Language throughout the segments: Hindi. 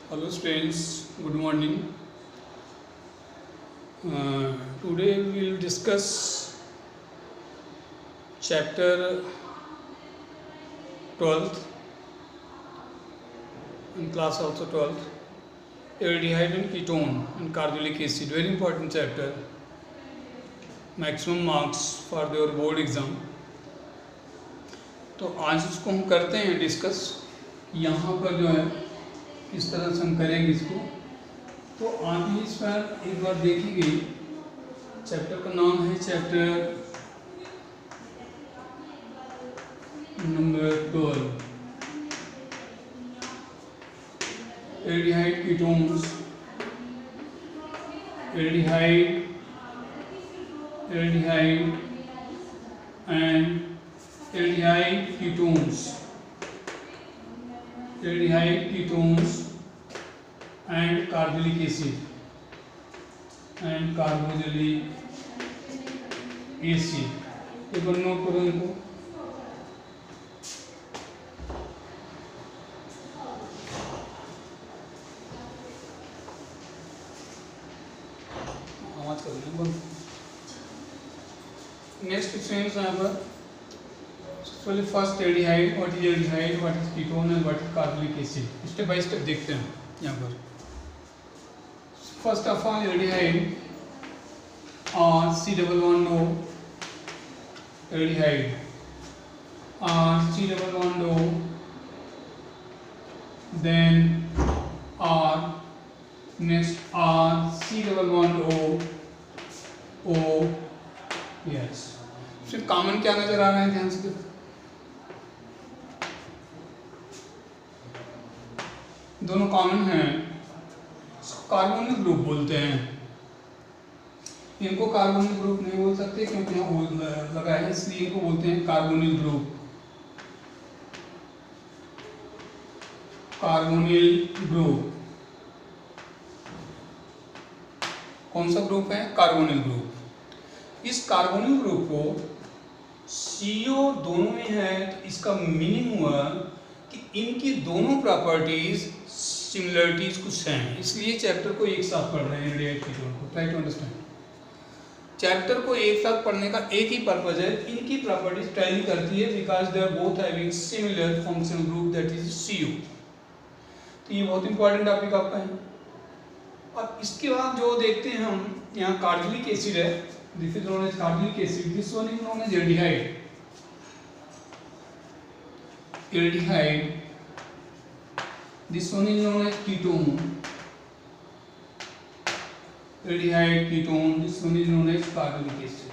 Hello students, good morning. Today we will discuss chapter 12th in class also 12th, aldehyde and ketone and carbonic acid. Very important chapter. Maximum marks for your board exam. तो आज इसको हम करते हैं डिस्कस. यहाँ पर जो है किस तरह से हम करेंगे इसको. तो आप इस पर एक बार देखिए. चैप्टर का नाम है chapter number 12, aldehyde ketones. Aldehyde and aldehyde ketones and carboxylic acid एक बार नोट करो इनको. आवाज कर देना बंद. नेक्स्ट क्वेश्चन यहाँ पर first aldehyde, what is aldehyde, what is ketone and what is carbonic acid. Step by step देखते हैं यहाँ पर. First of all aldehyde C+H aldehyde C+H, then R, next C+H O. Yes, फिर कॉमन क्या नजर आ रहा है, ध्यान से देखो. दोनों कॉमन हैं, कार्बोनिल ग्रुप बोलते हैं. इनको कार्बोनिल ग्रुप नहीं बोल सकते क्योंकि यहाँ O लगा है, इसलिए इनको बोलते हैं कार्बोनिल ग्रुप. कार्बोनिल ग्रुप कौन सा ग्रुप है? Carbonyl group. इस कार्बोनिल ग्रुप को CO दोनों में है, तो इसका मीनिंग हुआ कि इनकी दोनों प्रॉपर्टीज सिमिलरिटीज कुछ हैं. इसलिए चैप्टर को एक साथ पढ़ रहे हैं एल्डिहाइड कीटोन को. Try to understand. चैप्टर को एक साथ पढ़ने का एक ही पर्पज है, इनकी प्रॉपर्टीज टैली करती है because they are both having similar functional group that is CO. तो ये बहुत इंपॉर्टेंट टॉपिक आपका है. और इसके बाद जो देखते हैं हम, यहाँ कार्बोनिक एसिड है. This is known as carbonic acid, this one is known as aldehyde. This one is known as ketone. Aldehyde, ketone. This one is known as carbonic acid.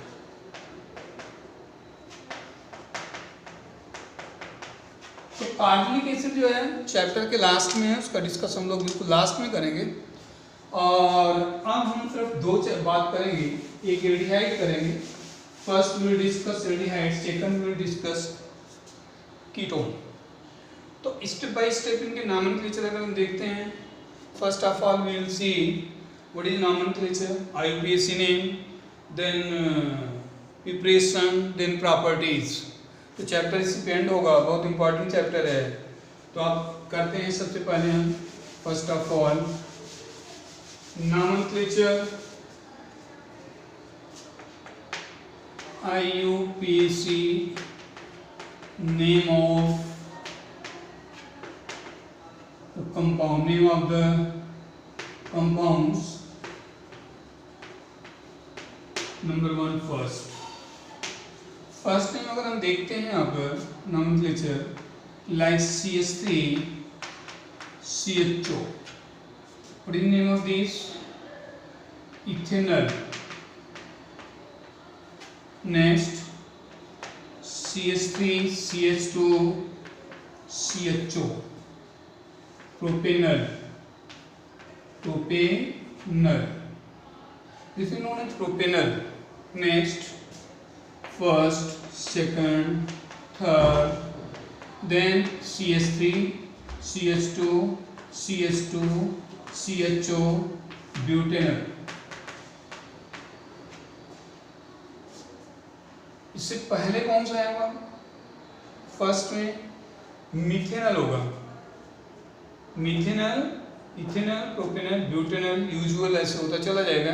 तो कार्बोनिक एसिड जो है चैप्टर के लास्ट में है, उसका डिस्कस हम लोग बिल्कुल लास्ट में करेंगे. और अब हम सिर्फ दो बात करेंगे. एक एल्डिहाइड करेंगे. First will discuss aldehyde, second will discuss ketone. तो स्टेप बाय स्टेप इनके नॉमेनक्लेचर अगर हम देखते हैं. First of all we will see what is nomenclature, IUPAC name, then preparation, then properties. तो चैप्टर इससे पे एंड होगा. बहुत इंपॉर्टेंट चैप्टर है. तो आप करते हैं सबसे पहले हम first of all nomenclature. IUPAC name of compound, name of the compounds. Number 1 first time अगर हम देखते हैं यहाँ पर nomenclature like CH3 CHO. What is name of this? Ethanol. Next CH3 CH2 CHO. Propanol. This is known as propanol. Next, first, second, third, then CH3, CH2, CH2, CHO, butanol. इससे पहले कौन सा आएगा? फर्स्ट में मिथेनॉल होगा. Methanol ethanol, propanol, butanol, usual, ऐसे होता चला जाएगा,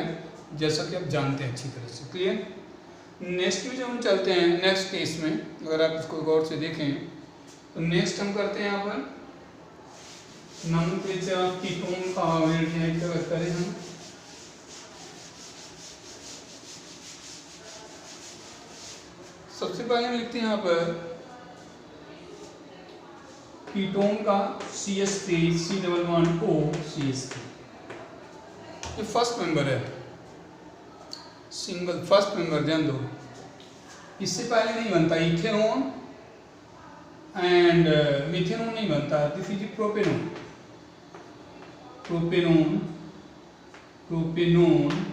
जैसा कि आप जानते हैं अच्छी तरह से। क्लियर। नेक्स्ट में जब हम चलते हैं नेक्स्ट केस में, अगर आप इसको गौर से देखें तो नेक्स्ट हम करते हैं यहाँ पर नॉमेनक्लेचर कीटोन का अगर करें हम, सबसे पहले हम लिखते हैं यहाँ पर कीटोन का CH3 C11O CH3, ये फर्स्ट मेंबर है, सिंगल फर्स्ट मेंबर, ध्यान दो। इससे पहले नहीं बनता इथेनॉन एंड मिथेनॉन नहीं बनता, this is propanone, propanone, propanone,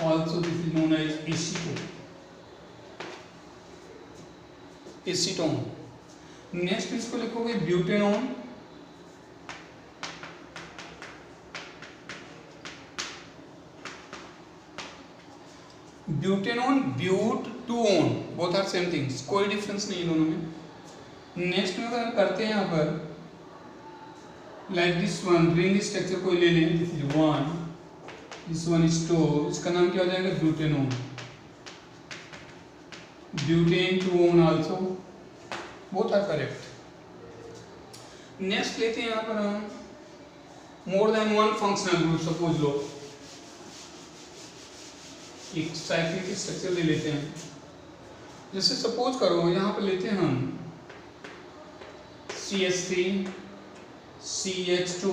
also this is known as acetone, acetone. Next इसको लिखोगे butanone, butanone, but two one, both are same things, कोई डिफरेंस नहीं दोनों में। नेक्स्ट में अगर करते हैं यहाँ पर like this one, ring structure कोई ले लें, this is one, this one is two, इसका नाम क्या हो जाएगा butanone, butane two one also, both are correct. Next लेते हैं यहाँ पर हम more than one functional group, suppose लो एक साइक्लिक स्ट्रक्चर ले लेते हैं, जैसे सपोज करो यहाँ पर लेते हैं हम CH3 CH2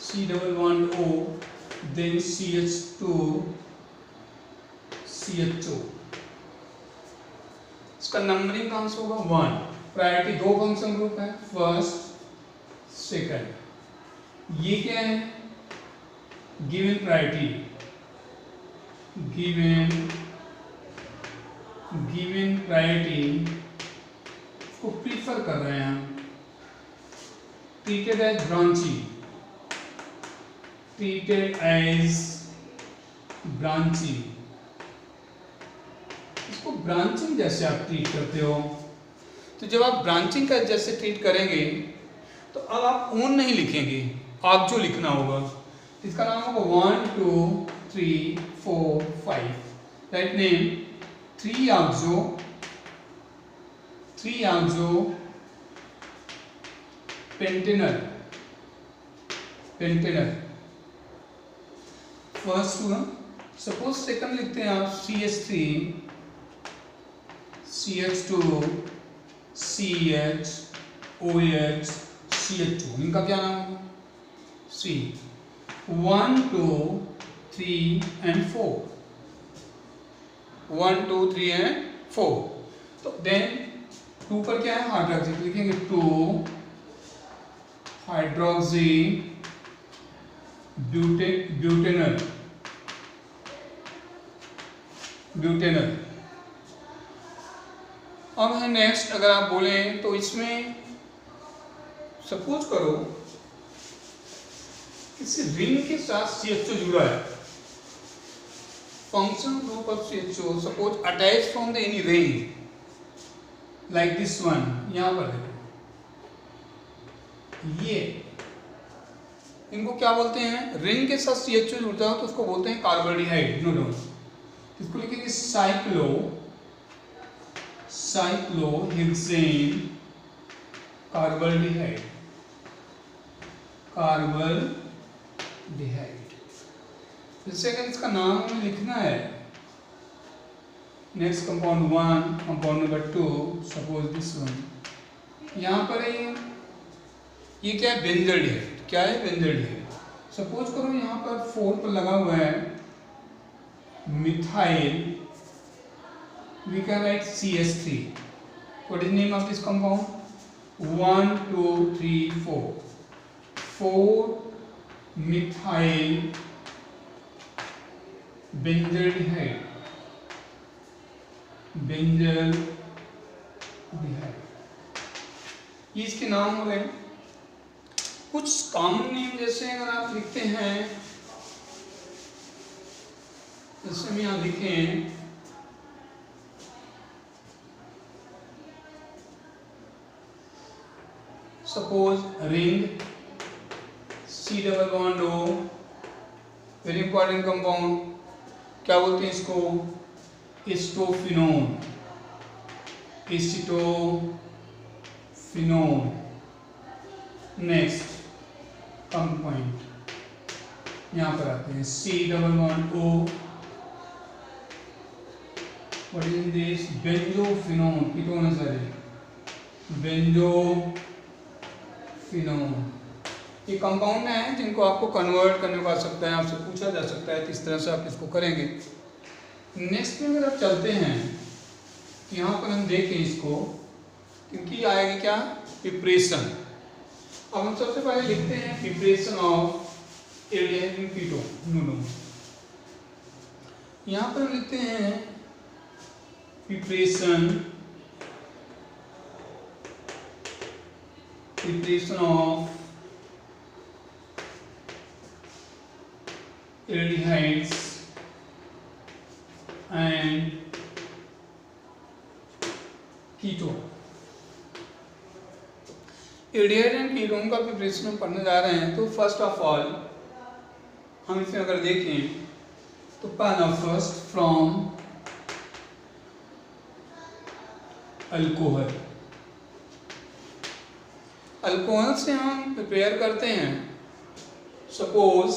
C11O then CH2 CH2, इसका नंबरिंग कहाँ से होगा 1, प्रायोरिटी दो फंक्शन ग्रुप है, फर्स्ट सेकंड, ये क्या है गिवन प्रायोरिटी, गिवन प्रायोरिटी को प्रीफर कर रहे हैं हम, treated as branching, treated as branching, इसको ब्रांचिंग जैसे आप ट्रीट करते हो। तो जब आप ब्रांचिंग का जैसे ट्रीट करेंगे तो अब आप ओन नहीं लिखेंगे, आप जो लिखना होगा, इसका नाम होगा 1 2 3 4 5, दैट नेम 3 आक्सो पेंटेनल, फर्स्ट हुआ। सपोज सेकंड लिखते हैं आप CH3 CH2 CH OH CH2, इनका क्या नाम होगा C, 1 2 3 and 4, 1 2 3 and 4, तो देन 2 पर क्या है हाइड्रोक्सी, लिखेंगे 2 हाइड्रोक्सी ब्यूटेनल, अब है नेक्स्ट, अगर आप बोलें तो इसमें सपोज करो किसी रिंग के साथ CH2 जुड़ा है, function group of CH2 suppose attach from the any ring like this one, यहां पर देखो ये, इनको क्या बोलते हैं, रिंग के साथ CH2 जुड़ता है तो उसको बोलते हैं कार्बोहाइड्रेट, नो डाउट, इसको लिखेंगे साइक्लोहेक्सेन कार्बोहाइड्रेट, जैसे अगर इसका नाम हमें लिखना है, next compound 1, compound number 2, suppose this one, यहाँ पर है ये क्या है बेंजल्डिहाइड, क्या है बेंजल्डिहाइड, सपोज करो यहाँ पर 4 पर लगा हुआ है methyl, we can write CH3, what is the name of this compound, 1 2 3 4 methyl benzaldehyde, ये इसके नाम हो गए। कुछ कॉमन नेम जैसे अगर आप लिखते हैं, जैसे हम यहाँ लिखें suppose ring C double bond O, very important compound, क्या बोलते हैं इसको, एस्टोफिनोन, एसिटोफिनोन। नेक्स्ट कंपाउंड यहाँ पर आते हैं, C double bond O, what is this, benzophenone, ketone है सारे, बेंजोफिनोन। ये कंपाउंड है जिनको आपको कन्वर्ट करने को आ सकता है, आपसे पूछा जा सकता है किस तरह से आप इसको करेंगे। नेक्स्ट में अगर आप चलते हैं, यहाँ पर हम देखें इसको, क्योंकि आएगा क्या, प्रिपरेशन। अब हम सबसे पहले लिखते हैं प्रिपरेशन ऑफ एल्डिहाइड कीटोन। यहाँ पर हम लिखते हैं preparation of aldehydes and ketone। Aldehyde and ketone का प्रिपरेशन हम पढ़ने जा रहे हैं। तो फर्स्ट ऑफ ऑल हम इसमें अगर देखें तो पहला फर्स्ट फ्रॉम अल्कोहल। अल्कोहल से हम प्रिपेयर करते हैं, सपोज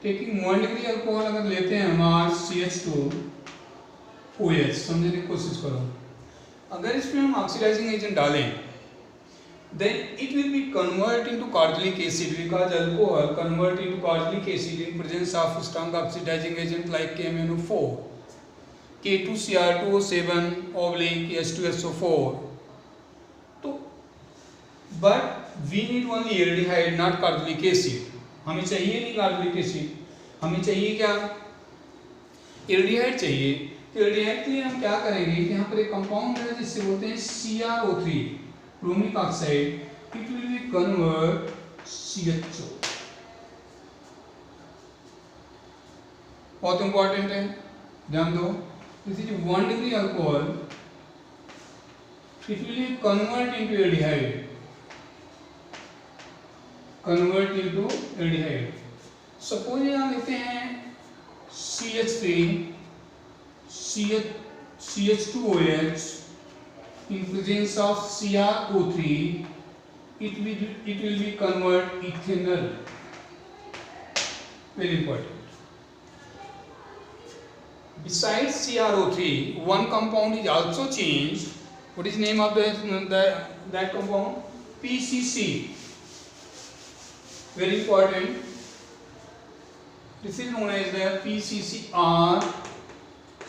टेकिंग 1 डिग्री अल्कोहल अगर लेते हैं हम CH2OH, समझने की कोशिश करो। अगर इसमें हम ऑक्सीडाइजिंग एजेंट डालें, then it will be convert into carboxylic acid because alcohol convert into carboxylic acid in presence of strong oxidizing agent like KMnO4, K2Cr2O7/H2SO4। तो but we need only aldehyde, not carboxylic acid। हमें चाहिए नहीं कार्बोनिक एसिड, हमें चाहिए क्या, एल्डिहाइड चाहिए। तो एल्डिहाइड के लिए हम क्या करेंगे कि यहाँ पर एक कंपाउंड है जिससे बोलते हैं CrO3, chromic oxide, it will be convert CHO। बहुत इंपॉर्टेंट है, ध्यान दो। This is 1 degree alcohol, it will be convert into aldehyde, convert into aldehyde. Suppose यहाँ लेते हैं CH2OH in presence of CrO3, it will be convert ethanol, very important। Besides CrO3, one compound is also changed. What is the name of that compound? PCC, very important। This is known as the PCCR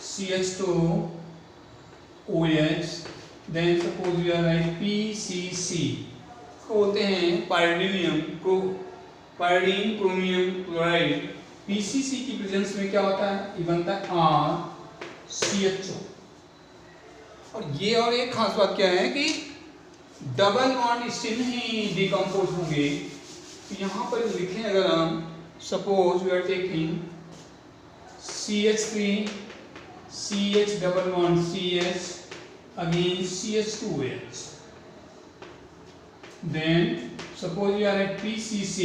CH2OH। then suppose we are write PCC, इसको बोलते हैं पायरिडियम क्रोमियम क्लोराइड। PCC की प्रेजेंस में क्या होता है, ये बनता है RCHO। और ये और एक खास बात क्या है कि डबल बॉन्ड इससे नहीं डिकम्पोज होंगे। तो यहाँ पर लिखें अगर हम, suppose we are taking CH3 CH double bond CH again CH2OH, then suppose we are at PCC,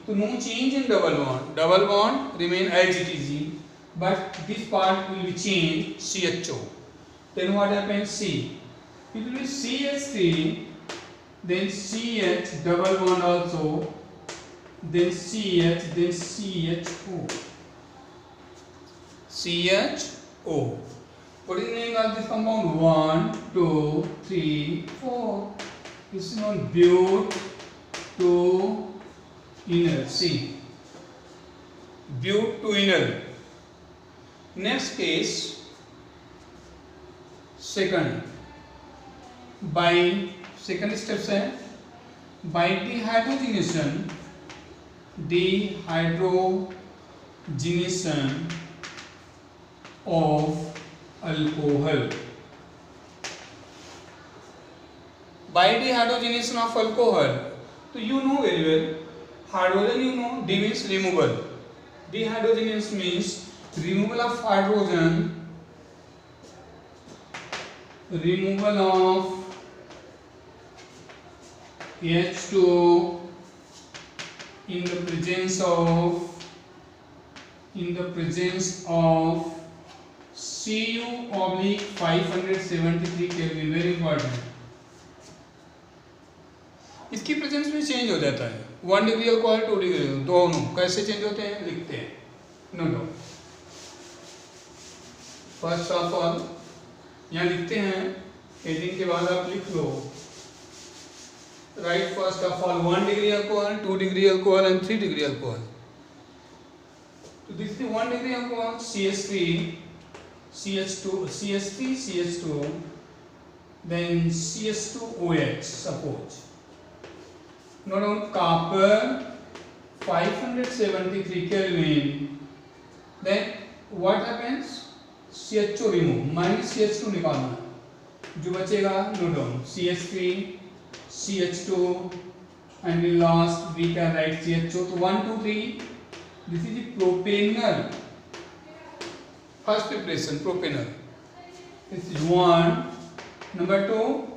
so no change in double bond remain as it is, but this part will be changed CHO। then what happens, C, it will be CH3, then CH double bond also, then CH, then CHO। What is the name of this compound? 1, 2, 3, 4. This is known butyl-enol. See, butyl-enol। Next case, second steps है by dehydrogenation of alcohol। by dehydrogenation of alcohol, तो you know very well, hydrogen you know, D means removal, dehydrogenation means removal of hydrogen, removal of H2 in the presence of Cu/573 kelvin, very important. इसकी प्रेजेंस में चेंज हो जाता है 1 डिग्री अल्कोहल 2 डिग्री, दोनों कैसे चेंज होते हैं लिखते हैं। नो फर्स्ट ऑफ ऑल यहाँ लिखते हैं, हेडिंग के बाद आप लिख लो, right first of all 1 degree alcohol, 2 degree alcohol and 3 degree alcohol. तो this is 1 degree alcohol CH3CH2 then CH2OH suppose। Note down copper 573 Kelvin, then what happens, CH2 remove, minus CH2 निकालना, जो बचेगा note down CH3 CH2 and the last we can write CH2, तो 1 2 3, this is the propanol, first preparation propanol, this is 1, number 2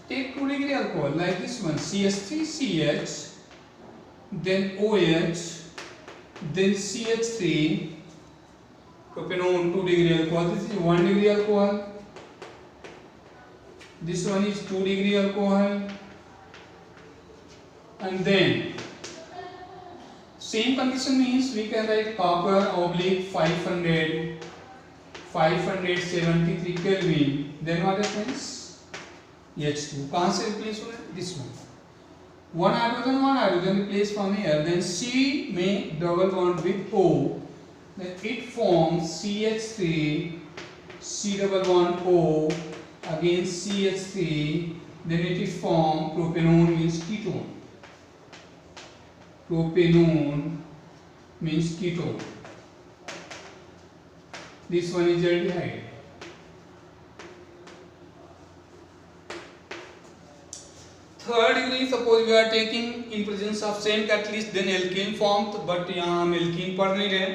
take 2 degree alcohol like this one, CH3CH, then OH, then CH3, propanol 2 degree alcohol, this is 1 degree alcohol, this one is 2 degree alcohol, and then same condition means we can write copper /573 Kelvin, then what happens, H2 कहाँ से रिप्लेस हो रहा है, this one hydrogen replace from here, then C में double bond with O, then it forms CH3 C double bond O again CH3, then it is formed propanone means ketone, this one is aldehyde। Third degree suppose we are taking in presence of same catalyst then alkene form, but यहाँ हम एल्कीन पढ़ नहीं रहे,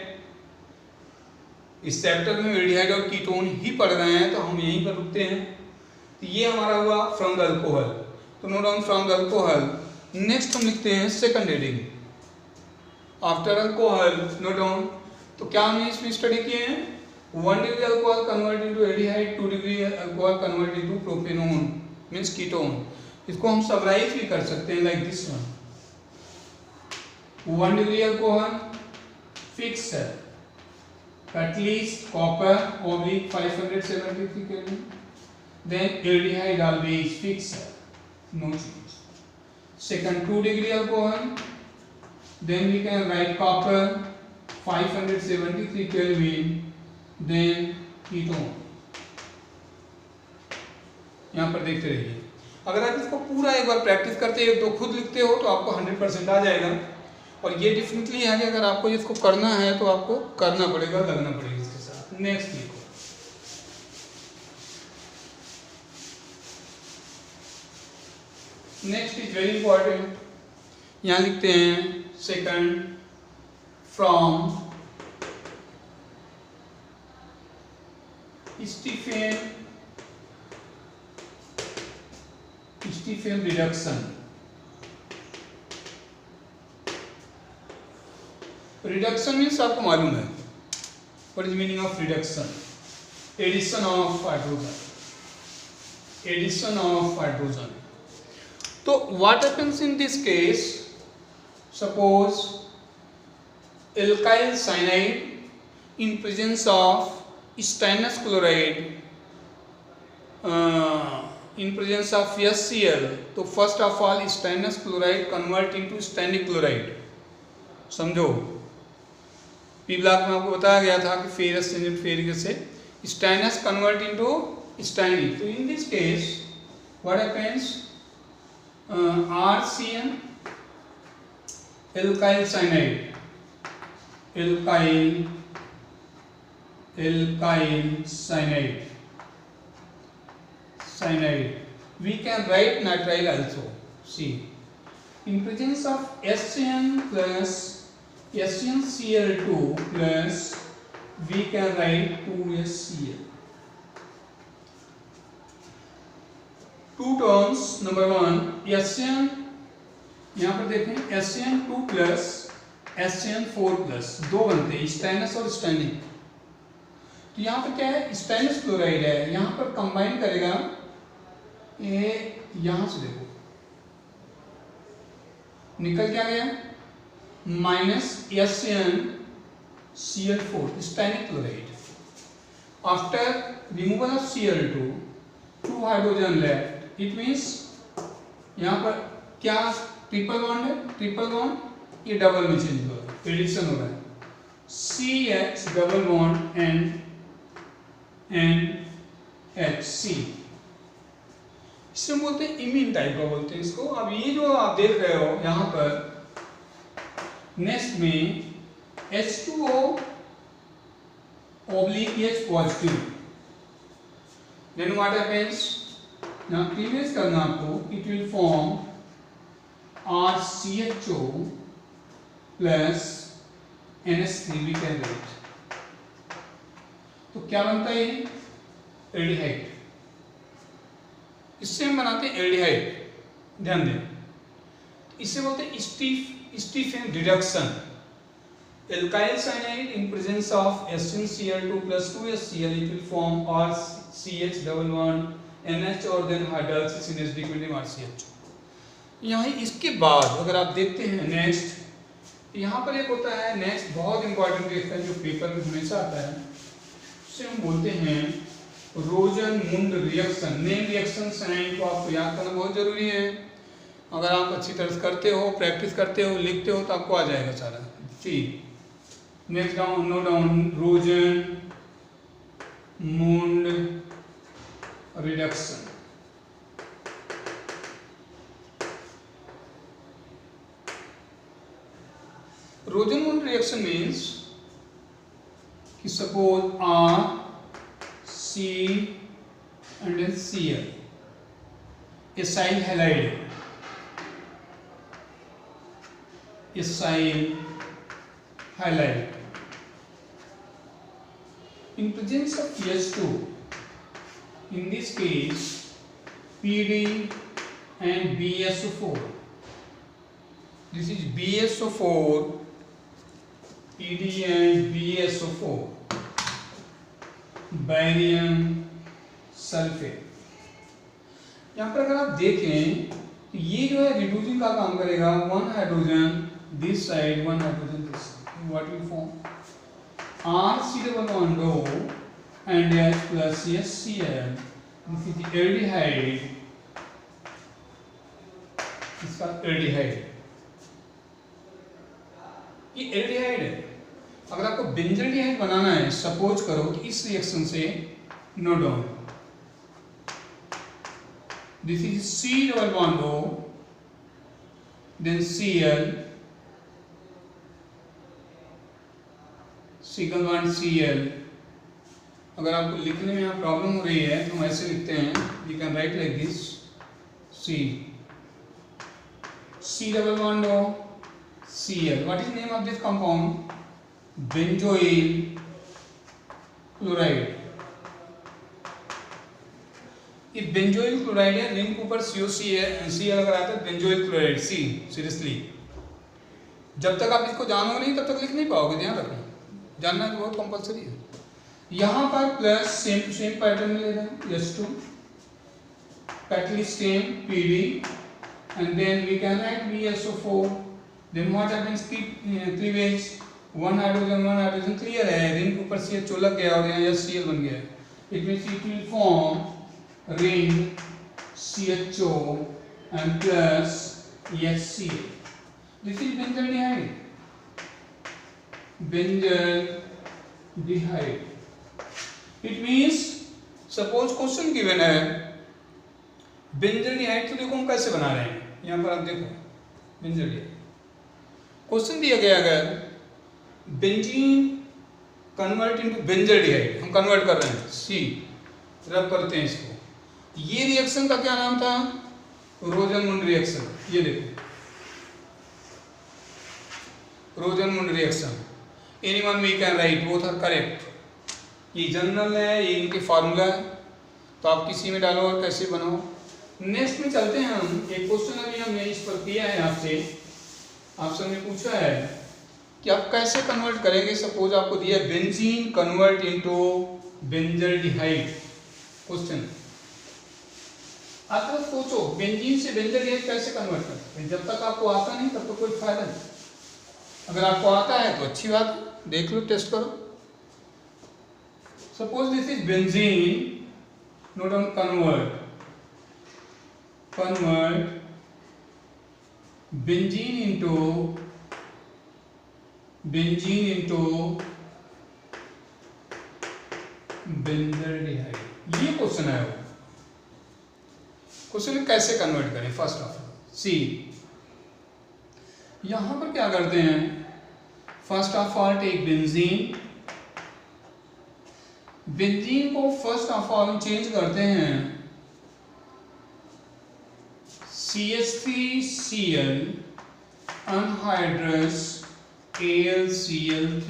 इस चैप्टर में एल्डिहाइड और कीटोन ही पढ़ रहे हैं, तो हम यहीं पर रुकते हैं। तो ये हमारा हुआ फ्रॉम द अल्कोहल, तो note down from the alcohol. Next हम लिखते हैं second heading after alcohol, note down. तो क्या हमने इसमें स्टडी किए हैं, 1 degree alcohol convert into aldehyde, 2 degree alcohol convert into propanone means ketone. इसको हम सबराइज भी कर सकते हैं like this one, 1 degree alcohol fix है, catalyst copper /573 Kelvin, then aldehyde always fixed, no change। Second 2 degree alcohol, then we can write copper 573 Kelvin, then ketone। यहाँ पर देखते रहिए, अगर आप इसको पूरा एक बार प्रैक्टिस करते हैं तो खुद लिखते हो तो आपको 100% आ जाएगा। और ये डेफिनेटली है कि अगर आपको इसको करना है तो आपको करना पड़ेगा, लगना पड़ेगा इसके साथ। नेक्स्ट लिखो, नेक्स्ट इज वेरी इंपॉर्टेंट, यहाँ लिखते हैं second from Stephen reduction. Reduction means आपको मालूम है what is meaning of reduction, addition of hydrogen, addition of hydrogen. तो what happens in this case, suppose alkyl cyanide in presence of stannous chloride in presence of HCl, तो first of all stannous chloride convert into stannic chloride. समझो पी ब्लॉक में आपको बताया गया था कि फेरस चेंज फेरिक से स्टेनस कन्वर्ट इनटू स्टैनिक। तो इन this case what happens, RCN alkyl cyanide, alkyl cyanide, we can write nitrile also। See, in presence of HCN plus HCnCl2 plus we can write 2HCl। Two terms, number one HCN यहाँ पर देखें SCN2 प्लस SCN4 प्लस दो बनते हैं, स्टेनस और स्टेनिक। तो यहाँ पर क्या है, स्टेनस क्लोराइड है, यहाँ पर कंबाइन करेगा ये, यहाँ से देखो निकल क्या गया minus SCnCl4 stannic chloride. After removal of Cl2 2 hydrogen left, it means यहाँ पर क्या ट्रिपल बॉन्ड है, ट्रिपल बॉन्ड ये डबल में चेंज हो रहा है, एडिशन हो रहा है, CH डबल बॉन्ड NHC, इससे बोलते हैं इमीन टाइप का बोलते हैं इसको। अब ये जो आप देख रहे हो यहाँ पर नेक्स्ट में H2O oblique H positive, then what happens, now previous करना आपको, it will form RCHO plus NH3 we can write, तो क्या बनता है एल्डिहाइड, इससे हम बनाते हैं एल्डिहाइड, ध्यान दें, इससे बोलते हैं Stephen reduction. Alkyl cyanide in presence of SnCl2 plus 2HCl, it will form RCH double bond NH और then hydroxy CNH equilibrium RCH। यहाँ इसके बाद अगर आप देखते हैं नेक्स्ट, यहाँ पर एक होता है नेक्स्ट बहुत इंपॉर्टेंट रिएक्शन जो पेपर में हमेशा आता है, उसे हम बोलते हैं रोजन-मुंड रिएक्शन। नेम रिएक्शन साइन को आपको याद करना बहुत जरूरी है, अगर आप अच्छी तरह से करते हो, प्रैक्टिस करते हो, लिखते हो तो आपको आ जाएगा सारा। ठीक, next down note down, Rosenmund reduction. Rosenmund reaction means कि suppose R C and then Cl, acyl halide, acyl halide in presence of H2, in this case PD and BSO4, this is BSO4, PD and BSO4, barium sulphate. यहाँ पर अगर आप देखें तो ये जो है रिड्यूसिंग का काम करेगा, one hydrogen this side, one hydrogen this side, what will form RC double bond O and H plus CHCl, this is the aldehyde, इसका एल्डिहाइड, ये एल्डिहाइड है। अगर आपको बेंजल्डिहाइड बनाना है, सपोज करो कि इस रिएक्शन से note down, this is C double bond O then Cl, single bond Cl। अगर आपको लिखने में यहाँ प्रॉब्लम हो रही है तो हम ऐसे लिखते हैं, you can write like this, C double bond O Cl, what is name of this compound, benzoyl chloride. ये बेंजोइल क्लोराइड है, रिंग के ऊपर COCl अगर आता है बेंजोइल क्लोराइड, C सीरियसली, जब तक आप इसको जानोगे नहीं तब तक लिख नहीं पाओगे, ध्यान रखना, जानना तो बहुत कंपलसरी है। यहाँ पर plus same to same pattern मिलेगा, H2 catalyst same PD and then we can write BSO4, then what happens, cleavage, one hydrogen clear है, रिंग के ऊपर CH लग गया और यहाँ HCl बन गया, it means it will form ring CHO and plus HCl, this is benzaldehyde, benzaldehyde. It means suppose question given है बेंजल्डिहाइड, तो देखो हम कैसे बना रहे हैं, यहाँ पर आप देखो बेंजल्डिहाइड क्वेश्चन दिया गया, अगर बेंजीन कन्वर्ट इनटू बेंजल्डिहाइड, हम कन्वर्ट कर रहे हैं, सी रब करते हैं इसको, ये रिएक्शन का क्या नाम था, रोजन-मुंड रिएक्शन। ये देखो Rosenmund reaction, anyone we can write, both are correct, ये जनरल है, ये इनके फार्मूला है, तो आप किसी में डालो और कैसे बनाओ, नेक्स्ट में चलते हैं हम। एक क्वेश्चन अभी हमने इस पर किया है आपसे ने पूछा है कि आप कैसे कन्वर्ट करेंगे। सपोज आपको दिया benzene convert into benzaldehyde. Question आप तो सोचो बेंजीन से बेंजल्डिहाइड कैसे कन्वर्ट करते हैं। जब तक आपको आता नहीं तब तो कोई फायदा नहीं। अगर आपको आता है तो अच्छी बात, देख लो, टेस्ट करो। Suppose this is benzene, note down convert benzene into benzaldehyde. ये क्वेश्चन है। वो क्वेश्चन कैसे कन्वर्ट करें। फर्स्ट ऑफ ऑल सी, यहां पर क्या करते हैं। First of all take benzene को फर्स्ट ऑफ ऑल चेंज करते हैं CH3Cl अनहाइड्रस AlCl3।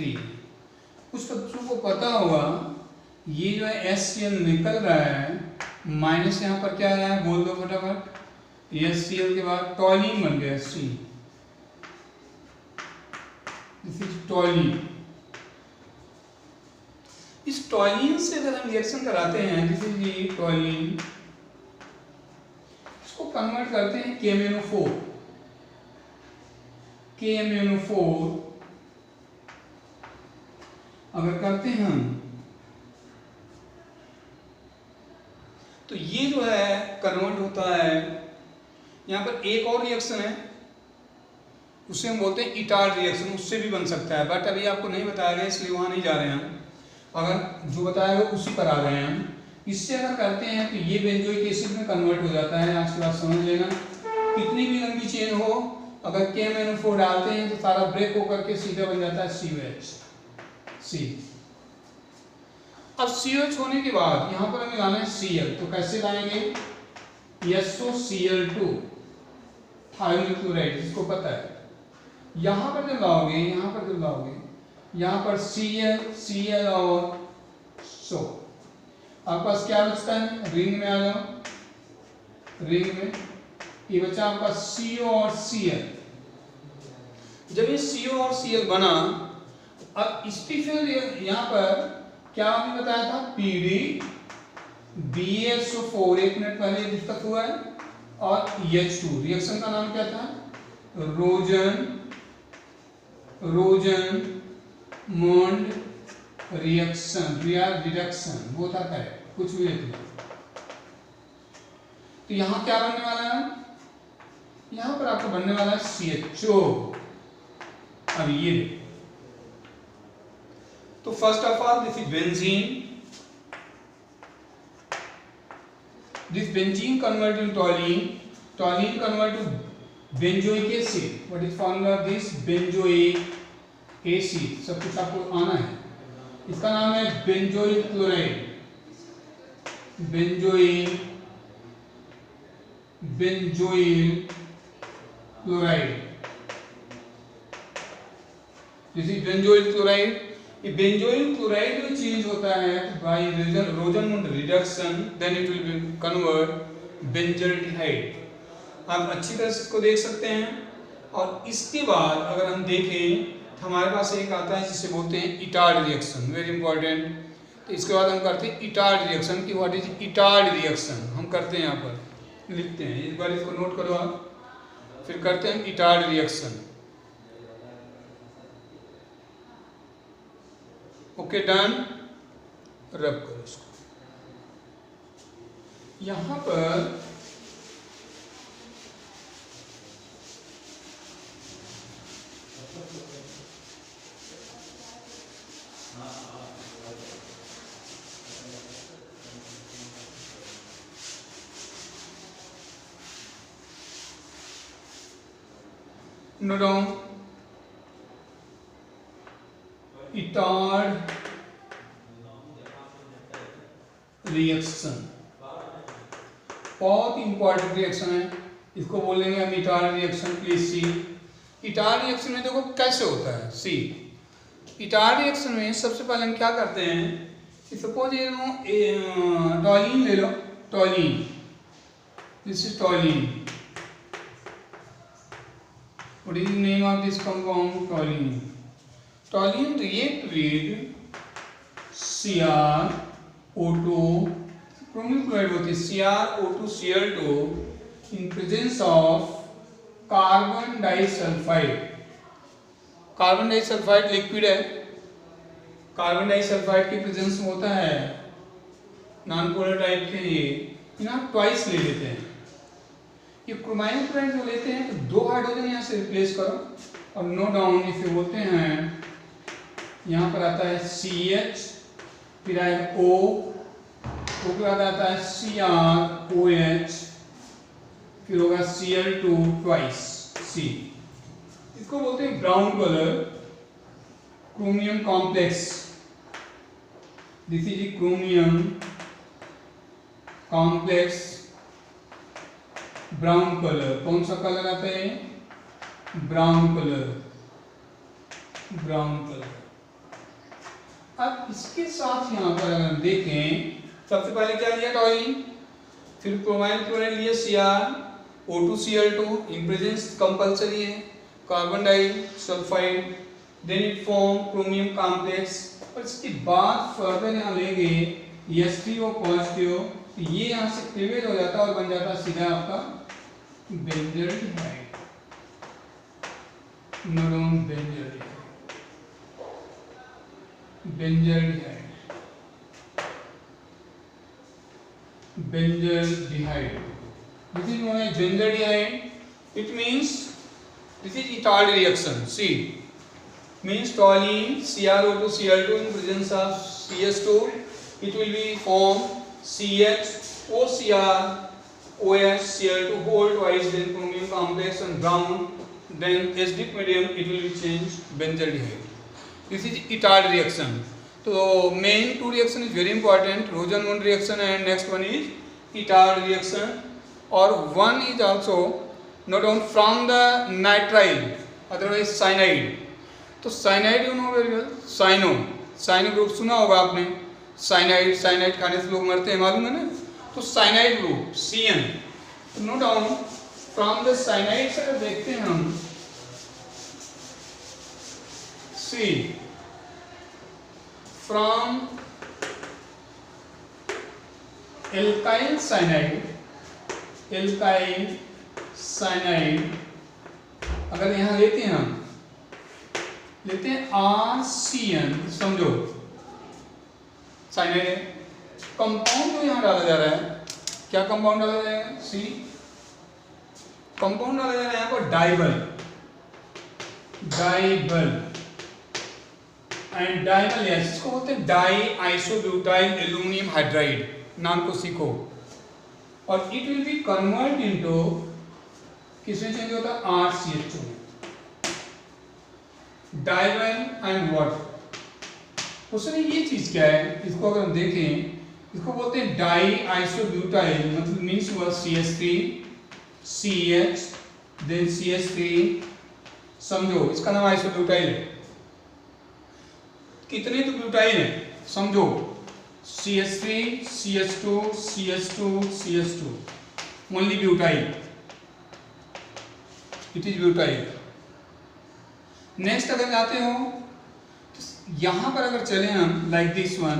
कुछ बच्चों को पता होगा ये जो है HCl निकल रहा है, माइनस यहाँ पर क्या है बोल दो फटाफट। HCl के बाद टॉलिन बन गया C, दिस इज टॉलिन। इस टॉलिन से अगर हम रिएक्शन कराते हैं, दिस इज ये टॉलिन, इसको कन्वर्ट करते हैं KMnO4 अगर करते हैं हम तो ये जो है कन्वर्ट होता है। यहाँ पर एक और रिएक्शन है, उसे हम बोलते हैं इटार्ड रिएक्शन, उससे भी बन सकता है, बट अभी आपको नहीं बताया गया इसलिए वहाँ नहीं जा रहे हैं। अगर जो बताया गया उसी पर आ गए हैं हम। इससे अगर करते हैं तो ये बेंजोइक एसिड में कन्वर्ट हो जाता है। आज की बात समझ लेना, कितनी भी लंबी चेन हो, अगर KMnO4 डालते हैं तो सारा ब्रेक होकर के सीधा बन जाता है COH। अब COH होने के बाद यहाँ पर हमें लाना है Cl, तो कैसे लाएंगे SOCl2 थायोनिल क्लोराइड, जिसको पता है। यहाँ पर जब लाओगे, यहाँ पर Cl और SO, आपके पास क्या बचता है। रिंग में आ जाओ, रिंग में ये बचा आपका CO और Cl। जब ये CO और Cl बना, अब इसकी फिर यहाँ पर क्या आपने बताया था PDBSO4, 1 मिनट पहले डिस्कस हुआ है, और H2। रिएक्शन का नाम क्या था, रोजन मोंड रिडक्शन, वो था क्या, कुछ भी लिख लो। तो यहाँ क्या बनने वाला है, यहाँ पर आपको बनने वाला है CHO। अब ये तो first of all this is benzene convert to toluene convert to benzoic acid। what is formula of this benzoic acid, सब कुछ आपको आना है। इसका नाम है benzoyl chloride, benzoyl chloride, this is benzoyl chloride. ये बेंजोइल क्लोराइड में चेंज होता है by Rosenmund reduction, then it will be convert benzaldehyde. आप अच्छी तरह से इसको देख सकते हैं। और इसके बाद अगर हम देखें तो हमारे पास एक आता है जिसे बोलते हैं इटार्ड रिएक्शन, वेरी इंपॉर्टेंट। तो इसके बाद हम करते हैं इटार्ड रिएक्शन की। व्हाट इज इटार्ड रिएक्शन हम करते हैं, यहाँ पर लिखते हैं, एक बार इसको नोट करो आप, फिर करते हैं इटार्ड रिएक्शन। ओके डन, रब करो इसको। यहां पर नोट डाउन इटार्ड रिएक्शन, बहुत इंपॉर्टेंट रिएक्शन है, इसको बोलेंगे हम Etard reaction. Please see, Etard reaction में देखो कैसे होता है। सी, इटार्ड रिएक्शन में सबसे पहले हम क्या करते हैं कि सपोज ये टॉलीन ले लो, टॉलीन This is toluene. What is the name of this compound? Toluene. Toluene react with CrO2, chromium chloride होती है CrO2Cl2 in presence of carbon disulfide. Carbon disulphide liquid है, कार्बन डाइसल्फाइड के प्रेजेंस में होता है नॉन पोलर टाइप के ये आप ट्वाइस ले लेते हैं। ये क्रोमाइल क्लोराइड जो लेते हैं तो 2 हाइड्रोजन यहाँ से रिप्लेस करो और नोट डाउन इसे बोलते हैं, यहाँ पर आता है CH, फिर आएगा O के बाद आता है CrOH, फिर होगा Cl2 ट्वाइस C। इसको बोलते हैं brown colour chromium complex. This is chromium complex brown colour. कौन सा कलर आता है? Brown colour, brown colour. अब इसके साथ यहाँ पर अगर हम देखें, सबसे पहले क्या लिया? टॉलिन, फिर क्रोमाइल क्लोराइड लिया CrO2Cl2 इन प्रेजेंस कंपल्सरी है carbon disulphide, then it form chromium complex, और इसके बाद फर्दर यहाँ लेंगे H3O पॉजिटिव, तो ये यहाँ से क्लीवेज हो जाता है और बन जाता है सीधा आपका benzaldehyde, non benzaldehyde, benzaldehyde. This is known as benzaldehyde. It means this is Itard reaction. See, means toluene CrO2Cl2 in presence of CH2, it will be form CH4CrOH Cl2 whole twice, then chromium complex and brown, then acidic medium, it will be changed benzaldehyde. This is Itard reaction. So main 2 reaction is very important, Rosen-1 reaction and next one is Itard reaction, or one is also not on from the nitrile, otherwise cyanide. तो cyanide you know very well, cyano group सुना होगा आपने, साइनाइड खाने से लोग मरते हैं, मालूम है ना? तो साइनाइड ग्रुप CN, तो note down from the cyanide से अगर देखते हैं हम सी फ्रॉम एल्काइल साइनाइड अगर यहाँ लेते हैं हम, लेते हैं RCN, समझो साइनाइड है, कंपाउंड जो यहाँ डाला जा रहा है, क्या कंपाउंड डाला जाएगा? सी कंपाउंड डाला जा रहा है यहाँ पर डाइबल एंड डाइबल, इसको बोलते हैं डाई आइसोब्यूटाइल एल्यूमिनियम हाइड्राइड, नाम को सीखो। और it will be convert into, किसमें चेंज होता है? RCH2, डाइबल and what. उसमें ये चीज क्या है, इसको अगर हम देखें, इसको बोलते हैं डाई आइसोब्यूटाइल, मतलब मीन्स हुआ CH3 CH देन CH3, समझो इसका नाम आइसोब्यूटाइल है। कितने तो ब्यूटाइल है समझो, CH3 CH2 CH2 CH2, only butyl, it is butyl. Next अगर जाते हो तो यहां पर अगर चले हम like this one,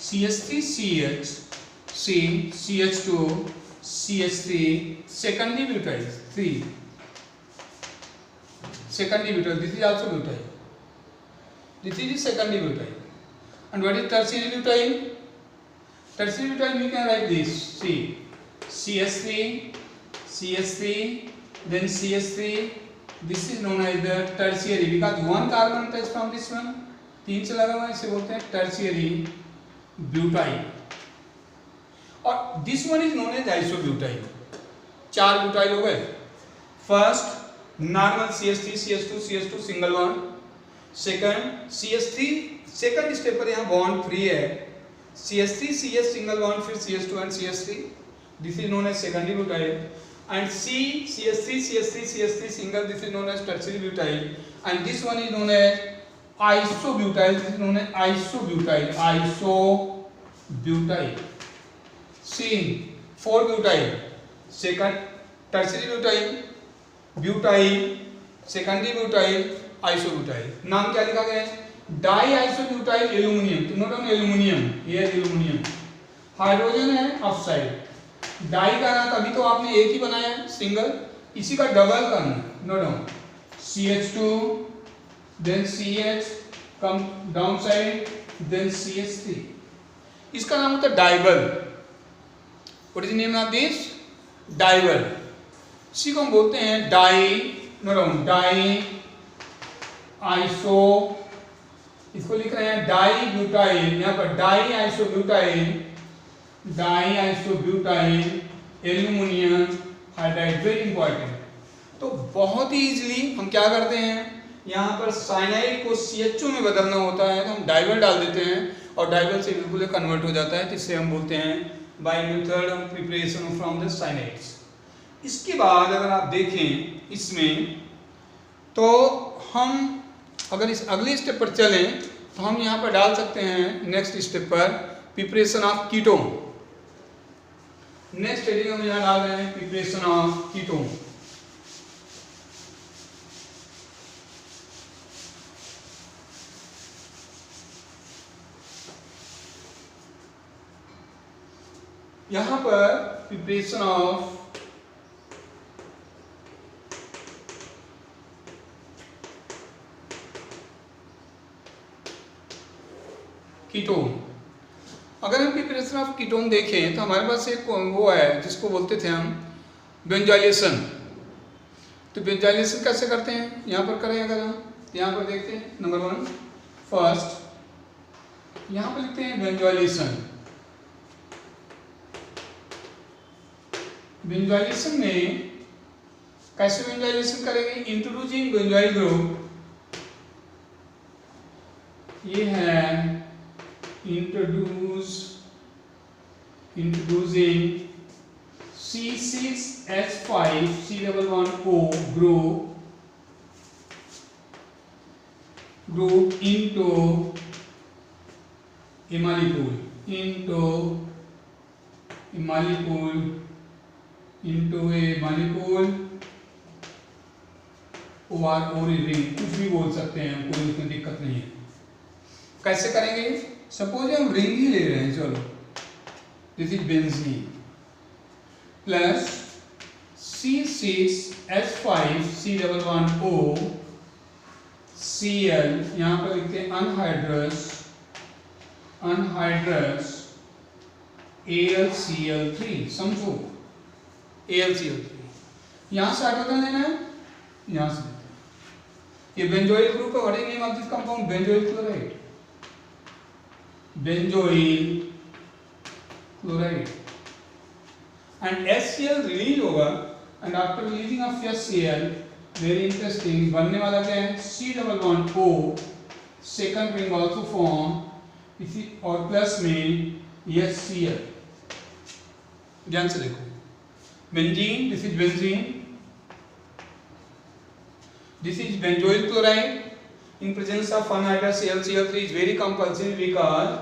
CH3 CH C CH2 CH3, secondary butyl 3, secondary butyl, this is also butyl, this is secondary butyl. And what is tertiary butyl? Tertiary butyl we can write this, see, CH3 then CH3, this is known as the tertiary because one carbon attached from this one, 3 से लगा हुआ है, इसे बोलते हैं tertiary butyl. और this one is known as isobutyl. 4 butyl हो गए. First normal CH3 CH2 CH2 single bond. Second CH3 second step पर यहाँ bond free है, CH3 CH single bond फिर CH2 and CH3, this is known as secondary butyl. And CH3 CH3 single, this is known as tertiary butyl. And this one is known as isobutyl, this is known as isobutyl. See 4 butyl second tertiary butyl, butyl, secondary butyl, isobutyl. नाम क्या लिखा गया है? डाई आइसोब्यूटाइल एल्यूमिनियम, तो नोट डाउन एल्यूमिनियम, ये एल्यूमिनियम, हाइड्रोजन है ऑक्साइड। डाई का ना तभी तो आपने एक ही बनाया है सिंगल, इसी का डबल करना, note down CH2 then CH come down side then CH3, इसका नाम होता है DIBAL. What is the name of this? DIBAL. इसी को हम बोलते हैं di, note down di iso, इसको लिख रहे हैं डाई ब्यूटाइल, यहाँ पर di isobutyl, di isobutyl aluminium hydride, very important. तो बहुत ही इजीली हम क्या करते हैं, यहाँ पर साइनाइड को CHO में बदलना होता है तो हम डाइबल डाल देते हैं और डाइबल से बिल्कुल कन्वर्ट हो जाता है, जिससे हम बोलते हैं by method of preparation from the cyanides. इसके बाद अगर आप देखें इसमें, तो हम अगर इस अगले स्टेप पर चलें तो हम यहाँ पर डाल सकते हैं नेक्स्ट स्टेप पर preparation of ketone. Next heading हम यहाँ डाल रहे हैं प्रिपरेशन ऑफ कीटोन। यहाँ पर प्रिपरेशन ऑफ कीटोन। अगर हम प्रिपरेशन ऑफ कीटोन देखें तो हमारे पास एक वो है जिसको बोलते थे हम बेंजोइलेशन। तो बेंजोइलेशन कैसे करते हैं, यहाँ पर करें अगर हम, यहाँ पर देखते हैं नंबर 1 फर्स्ट यहाँ पर लिखते हैं बेंजोइलेशन। बेंजोइलेशन में कैसे बेंजोइलेशन करेंगे, इंट्रोड्यूसिंग बेंजोइल ग्रुप, ये है introducing C6H5 C11O group into a molecule, into a molecule or ring, कुछ भी बोल सकते हैं, कोई उसमें दिक्कत नहीं है। कैसे करेंगे, सपोज हम रिंग ही ले रहे हैं, चलो this is benzene plus C6H5 C11O Cl, यहाँ पर लिखते हैं अनहाइड्रस AlCl3, समझो AlCl3, यहाँ से हाइड्रोजन लेना है, यहाँ से ये बेंजोइल ग्रुप का what is name of this compound, benzoyl chloride, benzoyl chloride and HCl release होगा and after releasing of HCl very interesting बनने वाला क्या है C11O second ring also form इसी और प्लस में HCl। ध्यान से देखो benzene, this is benzene, this is benzoyl chloride in presence of anhydrous AlCl3 is very compulsory because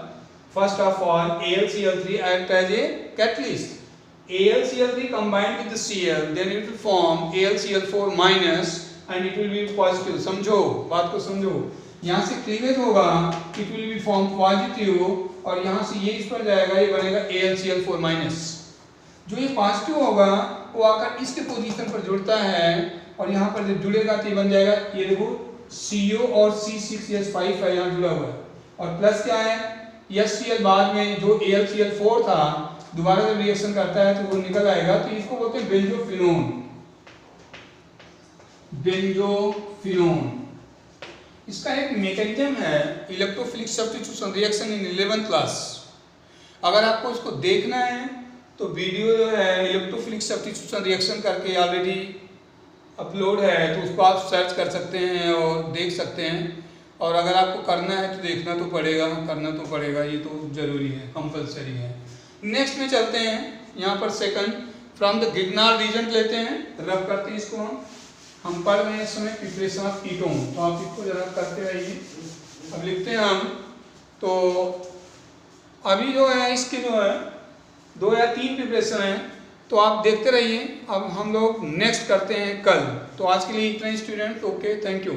first of all AlCl3 act as a catalyst. AlCl3 combined with the Cl, then it will form AlCl4 minus and it will be positive. समझो बात को समझो, यहाँ से क्लीवेज होगा it will be form positive और यहाँ से ये इस पर जाएगा, ये बनेगा AlCl4 minus। जो ये पॉजिटिव होगा वो आकर इसके पोजीशन पर जुड़ता है और यहाँ पर जब जुड़ेगा तो ये बन जाएगा, ये देखो CO और C6H5 है यहाँ जुड़ा हुआ है और प्लस क्या है HCl बाद में जो AlCl4 था दोबारा जब रिएक्शन करता है तो वो निकल आएगा, तो इसको बोलते हैं बेंजोफिनोन। इसका एक मैकेनिज्म है electrophilic substitution reaction in 11th class. अगर आपको इसको देखना है तो वीडियो जो है इलेक्ट्रोफिलिक सब्स्टिट्यूशन रिएक्शन करके ऑलरेडी अपलोड है, तो उसको आप सर्च कर सकते हैं और देख सकते हैं। और अगर आपको करना है तो देखना तो पड़ेगा, करना तो पड़ेगा, ये तो जरूरी है, कंपलसरी है। नेक्स्ट में चलते हैं, यहाँ पर सेकंड फ्रॉम द गिग्नार रीजन लेते हैं, रब करते हैं इसको। हम पढ़ रहे हैं इस समय प्रिपरेशन ऑफ कीटोन, तो आप इसको जरा करते रहिए। अब लिखते हैं हम, तो अभी जो है इसके जो है 2 या 3 प्रिपरेशन है। तो आप देखते रहिए। अब हम लोग नेक्स्ट करते हैं कल। तो आज के लिए इतना ही स्टूडेंट। Okay, thank you.